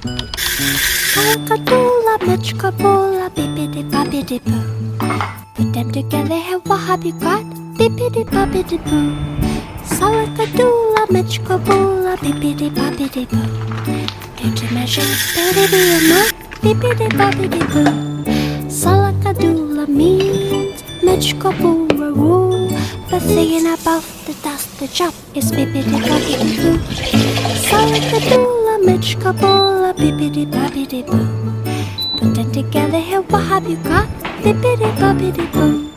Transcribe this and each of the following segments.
Salakadoola, mitchkaboola, bippity-boppity-boo. Put them together and what have you got? Bippity-boppity-boo. Salakadoola, mitchkaboola, bippity-boppity-boo. Beauty magic, beauty be your mouth, bippity-boppity-boo. Salakadoola means mitchkaboola rule. The thing about the dust, the job is bippity-boppity-boo. Salakadoola, mitchkaboola, bippity-boppity-boo. Put them together and what have you got? Bippity-boppity-boo.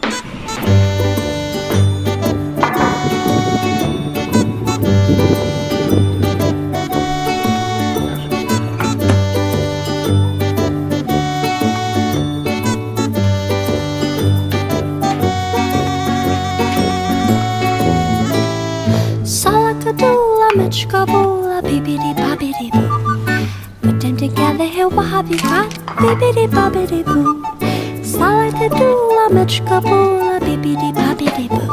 Salakadoola, mitchkaboola, bippity-boppity-boo. Put them together and what have you got? Bippity-boppity-boo. Salakadoola, mitchkaboola, bippity-boppity-boo.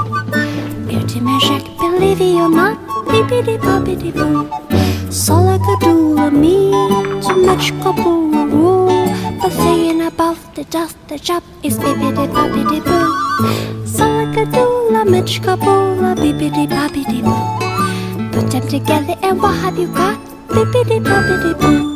Beauty magic, believe it or not, bippity-boppity-boo. Salakadoola means mitchkaboola rule. The thing above the dust, the job is bippity-boppity-boo. Salakadoola, mitchkaboola, bippity-boppity-boo. Put them together and what have you got? Bippity-boppity-boo.